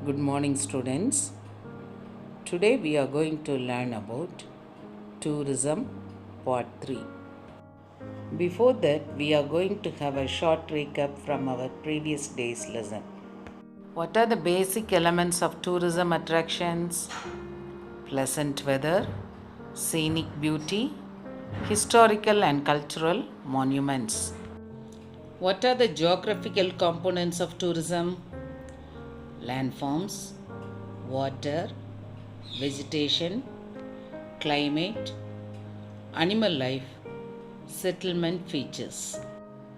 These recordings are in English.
Good morning, students. Today we are going to learn about tourism part 3. Before that, we are going to have a short recap from our previous day's lesson. What are the basic elements of tourism attractions? Pleasant weather, scenic beauty, historical and cultural monuments. What are the geographical components of tourism? Landforms, water, vegetation, climate, animal life, settlement features.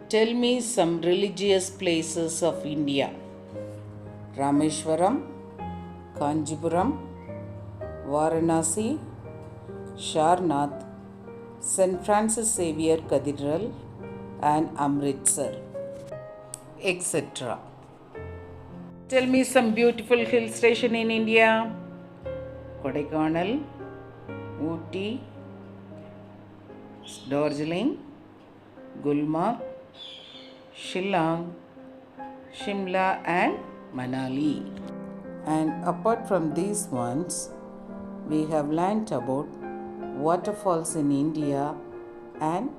Tell me some religious places of India. Rameshwaram, Kanjipuram, Varanasi, Sharnath, St. Francis Xavier Cathedral, and Amritsar, etc. Tell me some beautiful hill station in India. Kodaikanal, Ooty, Darjeeling, Gulmarg, Shillong, Shimla and Manali. And apart from these ones, we have learnt about waterfalls in India and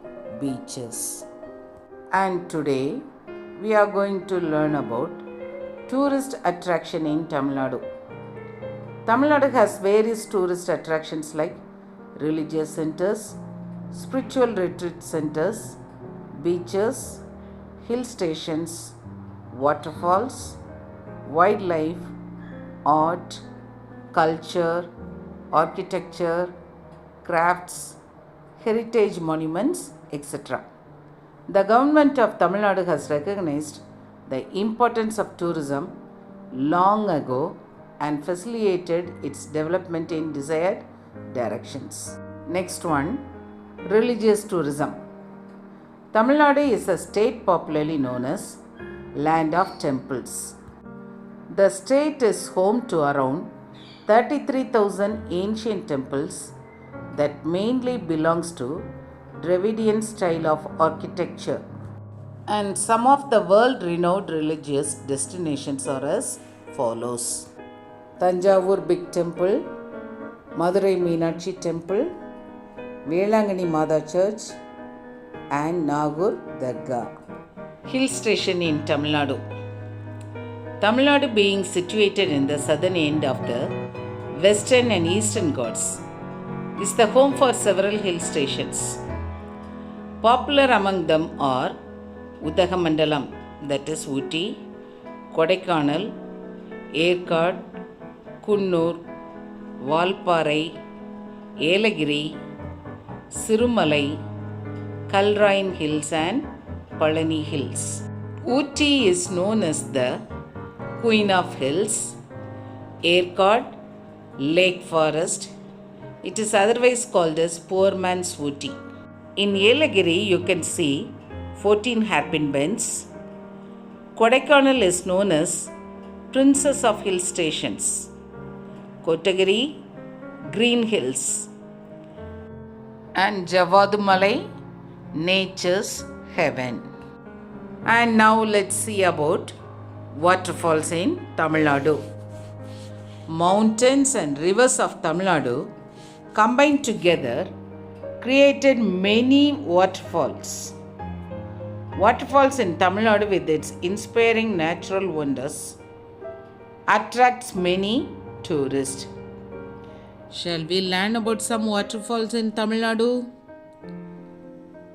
beaches. And today we are going to learn about tourist attraction in Tamil Nadu. Tamil Nadu has various tourist attractions like religious centers, spiritual retreat centers, beaches, hill stations, waterfalls, wildlife, art, culture, architecture, crafts, heritage monuments, etc. The government of Tamil Nadu has recognized the importance of tourism long ago and facilitated its development in desired directions. Next one, religious tourism. Tamil Nadu is a state popularly known as Land of Temples. The state is home to around 33,000 ancient temples that mainly belongs to Dravidian style of architecture. And some of the world-renowned religious destinations are as follows. Tanjavur Big Temple, Madurai Meenakshi Temple, Velangani Mada Church, and Nagur Dargah. Hill station in Tamil Nadu. Tamil Nadu being situated in the southern end of the western and eastern Ghats is the home for several hill stations. Popular among them are Udagamandalam, that is Ooty, Kodaikanal, Yerkad, Kunnur, Valparai, Yelagiri, Sirumalai, Kalrain Hills and Palani Hills. Ooty is known as the Queen of Hills. Yerkad, Lake Forest. It is otherwise called as Poor Man's Ooty. In Yelagiri, you can see 14 hairpin bends. Kodaikanal is known as Princess of Hill Stations. Kotagiri, Green Hills. And Javadumalai, Nature's Heaven. And now let's see about waterfalls in Tamil Nadu. Mountains and rivers of Tamil Nadu combined together created many waterfalls. Waterfalls in Tamil Nadu with its inspiring natural wonders attracts many tourists. Shall we learn about some waterfalls in Tamil Nadu?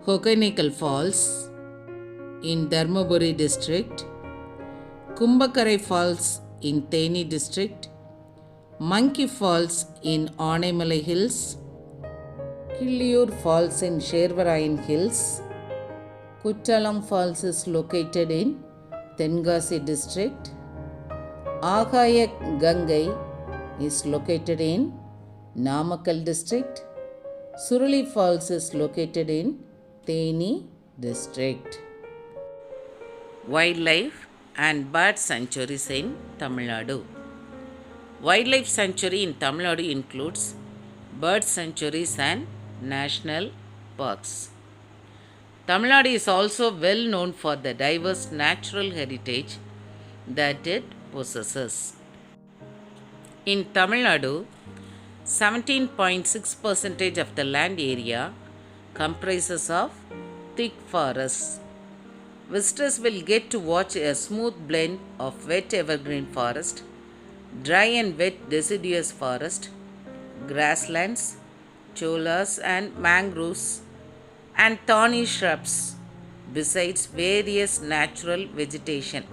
Hokanekal Falls in Dharmaburi district, Kumbakarai Falls in Theni district, Monkey Falls in Aanaimalai Hills, Killiyur Falls in Shervarayan Hills, Kuttalam Falls is located in Tenkasi district, Agaya Gangai is located in Namakkal district, Suruli Falls is located in Theni district. Wildlife and bird sanctuaries in Tamil Nadu. Wildlife sanctuary in Tamil Nadu includes bird sanctuaries and national parks. Tamil Nadu is also well known for the diverse natural heritage that it possesses. In Tamil Nadu, 17.6% of the land area comprises of thick forests. Visitors will get to watch a smooth blend of wet evergreen forest, dry and wet deciduous forest, grasslands, cholas and mangroves, and thorny shrubs, besides various natural vegetation.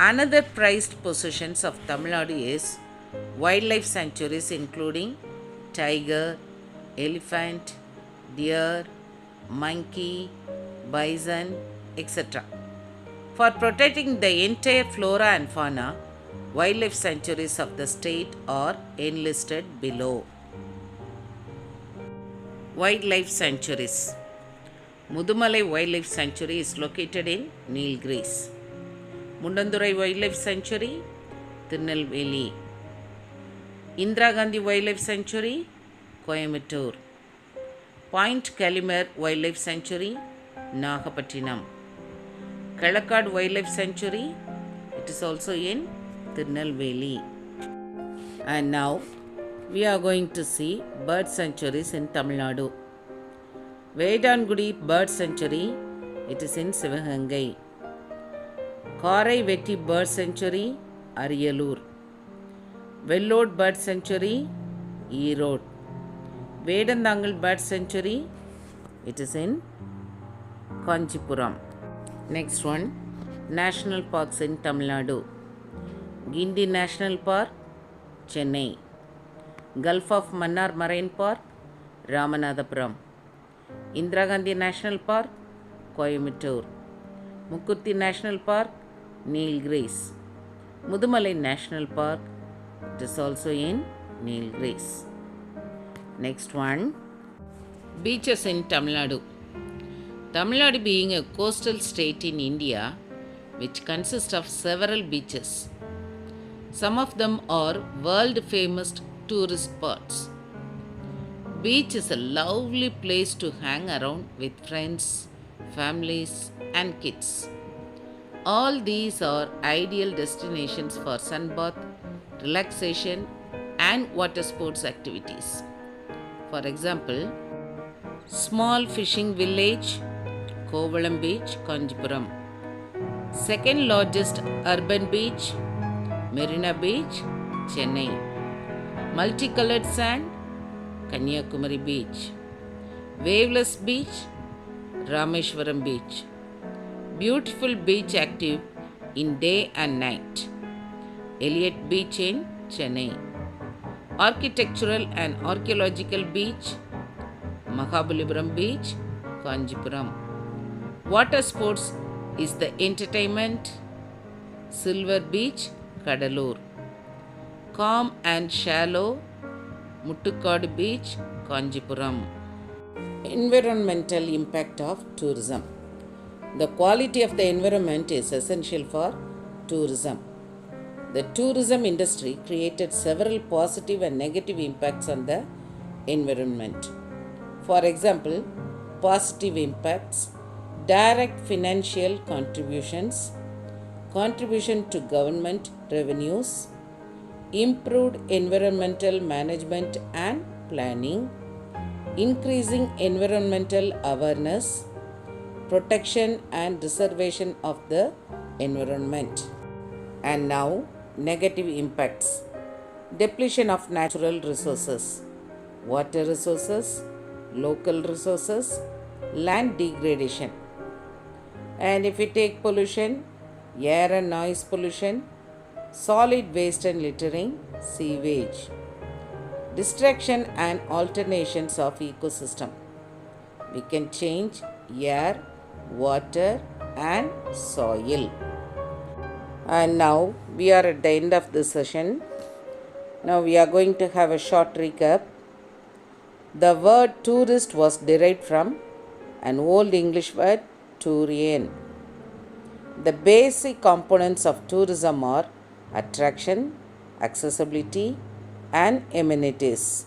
Another prized possessions of Tamil Nadu is wildlife sanctuaries including tiger, elephant, deer, monkey, bison, etc. For protecting the entire flora and fauna, wildlife sanctuaries of the state are enlisted below. Wildlife sanctuaries. Mudumalai Wildlife Sanctuary is located in Nilgiris. Mundandurai Wildlife Sanctuary, Tirunelveli. Indira Gandhi Wildlife Sanctuary, Coimbatore. Point Calimere Wildlife Sanctuary, Nagapattinam. Kalakkad Wildlife Sanctuary, it is also in Tirunelveli. And now we are going to see bird sanctuaries in Tamil Nadu. Vedangudi Bird Sanctuary, it is in Sivagangai. Karai Vetti Bird Sanctuary, Ariyalur. Vellode Bird Sanctuary, Erode. Vedandangal Bird Sanctuary, it is in Kanchipuram. Next one, National Parks in Tamil Nadu. Gindi National Park, Chennai. Gulf of Mannar Marine Park, Ramanathapuram. Indira Gandhi National Park, Coimbatore. Mukkuthi National Park, Nilgiris. Mudumalai National Park, it is also in Nilgiris. Next one, beaches in Tamil Nadu. Tamil Nadu being a coastal state in India, which consists of several beaches. Some of them are world famous tourist spots. Beach is a lovely place to hang around with friends, families, and kids. All these are ideal destinations for sunbath, relaxation, and water sports activities. For example, small fishing village, Kovalam Beach, Kanchipuram. Second largest urban beach, Marina Beach, Chennai. Multicolored sand, Kanyakumari Beach. Waveless Beach, Rameshwaram Beach. Beautiful beach active in day and night, Elliott Beach in Chennai. Architectural and archaeological beach, Mahabalipuram Beach, Kanchipuram. Water sports is the entertainment, Silver Beach, Kadalur. Calm and shallow, Muttukadu Beach, Kanchipuram. Environmental impact of tourism. The quality of the environment is essential for tourism. The tourism industry created several positive and negative impacts on the environment. For example, positive impacts, direct financial contributions, contribution to government revenues, improved environmental management and planning, increasing environmental awareness, protection and preservation of the environment. And now, negative impacts. Depletion of natural resources, water resources, local resources, land degradation. And if we take pollution, air and noise pollution, solid waste and littering, sewage. Destruction and alterations of ecosystem. We can change air, water and soil. And now we are at the end of this session. Now we are going to have a short recap. The word tourist was derived from an old English word, Turian. The basic components of tourism are attraction, accessibility, and amenities.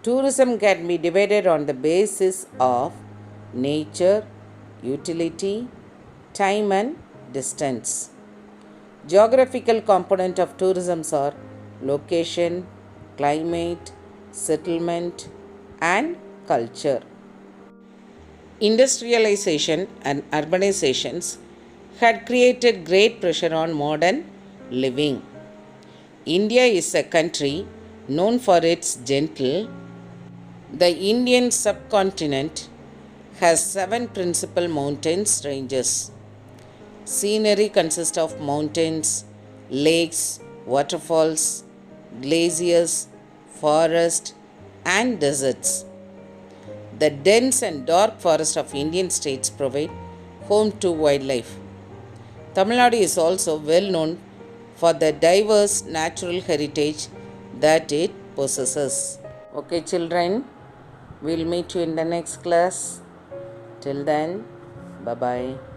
Tourism can be divided on the basis of nature, utility, time, and distance. Geographical components of tourism are location, climate, settlement, and culture. Industrialization and urbanizations had created great pressure on modern living. India is a country known for its gentle. The Indian subcontinent has 7 principal mountain ranges. Scenery consists of mountains, lakes, waterfalls, glaciers, forests, and deserts. The dense and dark forests of Indian states provide home to wildlife. Tamil Nadu is also well known for the diverse natural heritage that it possesses. Okay, children, we'll meet you in the next class. Till then, bye bye.